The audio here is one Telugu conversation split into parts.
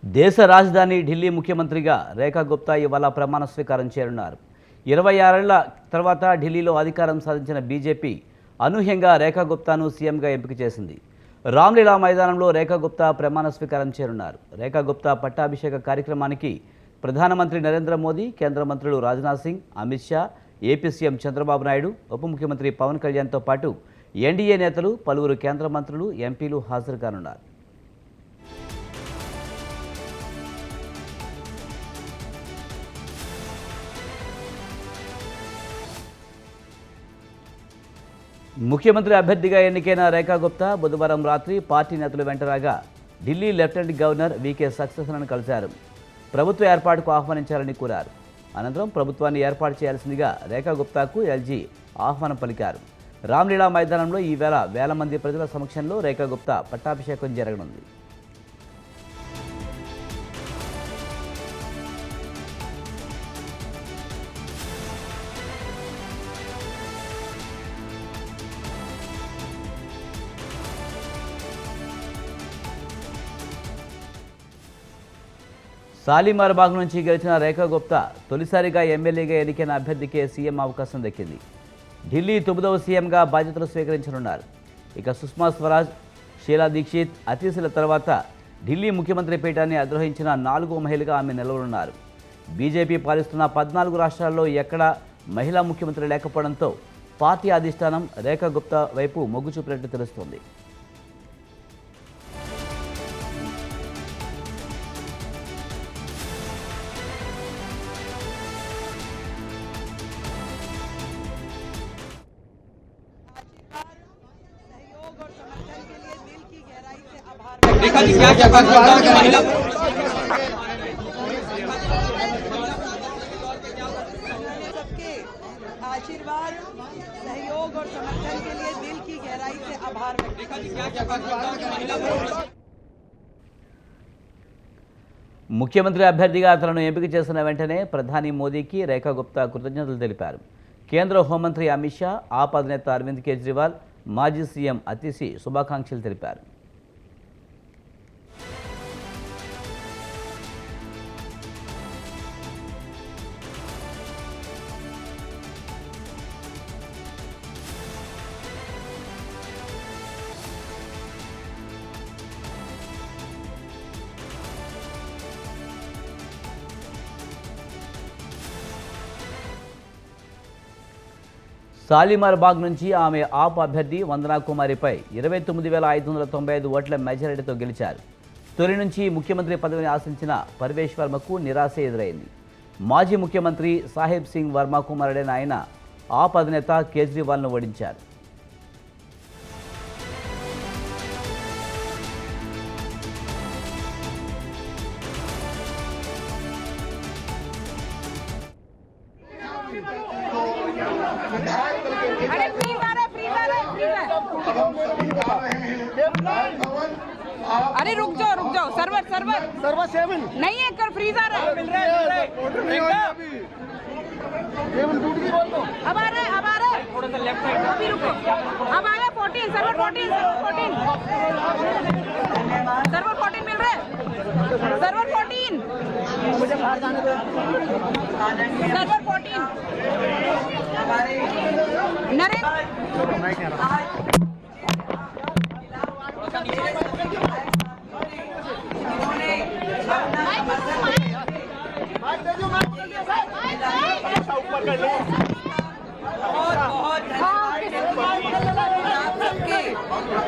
దేశ రాజధాని ఢిల్లీ ముఖ్యమంత్రిగా రేఖా గుప్తా ఇవాళ ప్రమాణ స్వీకారం చేయనున్నారు. 26 ఏళ్ల తర్వాత ఢిల్లీలో అధికారం సాధించిన బీజేపీ అనూహ్యంగా రేఖా గుప్తాను సీఎంగా ఎంపిక చేసింది. రామ్లీలా మైదానంలో రేఖా గుప్తా ప్రమాణ స్వీకారం చేయనున్నారు. రేఖా గుప్తా పట్టాభిషేక కార్యక్రమానికి ప్రధానమంత్రి నరేంద్ర మోదీ, కేంద్ర మంత్రులు రాజ్నాథ్ సింగ్, అమిత్ షా, ఏపీ సీఎం చంద్రబాబు నాయుడు, ఉప ముఖ్యమంత్రి పవన్ కళ్యాణ్తో పాటు ఎన్డీఏ నేతలు, పలువురు కేంద్ర మంత్రులు, ఎంపీలు హాజరు కానున్నారు. ముఖ్యమంత్రి అభ్యర్థిగా ఎన్నికైన రేఖా గుప్తా బుధవారం రాత్రి పార్టీ నేతలు వెంటరాగా ఢిల్లీ లెఫ్టినెంట్ గవర్నర్ వీకే సక్సేనాను కలిశారు. ప్రభుత్వ ఏర్పాటుకు ఆహ్వానించాలని కోరారు. అనంతరం ప్రభుత్వాన్ని ఏర్పాటు చేయాల్సిందిగా రేఖా గుప్తాకు ఎల్జీ ఆహ్వానం పలికారు. రామ్లీలా మైదానంలో ఈవేళ వేల మంది ప్రజల సమక్షంలో రేఖా గుప్తా పట్టాభిషేకం జరగనుంది. సాలిమార్ బాగ్ నుంచి గెలిచిన రేఖా గుప్తా తొలిసారిగా ఎమ్మెల్యేగా ఎన్నికైన అభ్యర్థికే సీఎం అవకాశం దక్కింది. ఢిల్లీ 9వ సీఎంగా బాధ్యతలు స్వీకరించనున్నారు. ఇక సుష్మా స్వరాజ్, షీలా దీక్షిత్, అతీసుల తర్వాత ఢిల్లీ ముఖ్యమంత్రి పీఠాన్ని అధిరోహించిన 4వ మహిళగా ఆమె నిలవనున్నారు. బీజేపీ పాలిస్తున్న 14 రాష్ట్రాల్లో ఎక్కడా మహిళా ముఖ్యమంత్రి లేకపోవడంతో పార్టీ అధిష్టానం రేఖా గుప్తా వైపు మొగ్గు చూపినట్టు తెలుస్తోంది. रेखा जी क्या क्या महिला सबके आशीर्वाद, सहयोग और समर्थन के लिए दिल की गहराई से आभार व्यक्त। रेखा जी क्या क्या महिला ముఖ్యమంత్రి అభ్యర్థిగా తనను ఎంపిక చేసిన వెంటనే ప్రధాని మోదీకి రేఖా గుప్తా కృతజ్ఞతలు తెలిపారు. కేంద్ర హోంమంత్రి అమిత్ షా, ఆప్ అధినేత అరవింద్ కేజ్రీవాల్, మాజీ సీఎం అతిశి శుభాకాంక్షలు తెలిపారు. సాలిమార్ బాగ్ నుంచి ఆమె ఆప్ అభ్యర్థి వందనా కుమారిపై 29,595 ఓట్ల మెజారిటీతో గెలిచారు. తొలి నుంచి ముఖ్యమంత్రి పదవిని ఆశించిన పర్వేష్ వర్మకు నిరాశ ఎదురైంది. మాజీ ముఖ్యమంత్రి సాహిబ్ సింగ్ వర్మ కుమారుడైన ఆయన ఆప్ అధినేత కేజ్రీవాల్ను ఓడించారు. अरे रुक जाओ सर्वर 7 नहीं है, कर फ्रीजर है। मिल रहा है अब आ रहा है थोड़ा सा लेफ्ट साइड, अभी रुको, अब आया 14 सर्वर 14 सर्वर 14 मिल रहा है, सर्वर 14 मुझे बाहर जाने दो, सर्वर 14 नरेंद्र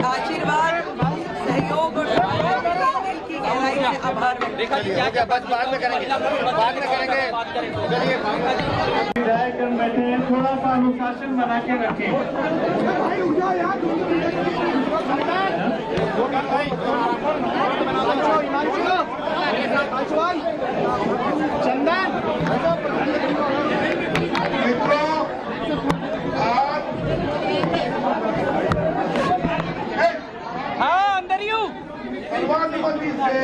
आशीर्वाद, सहयोग और दिल की गहराई से आभार। रेखा जी क्या क्या बाद में करेंगे चलिए बैठे हैं, थोड़ा सा अनुशासन बना के रखें। चंदन हाँ अंदर यू प्रधानमंत्री से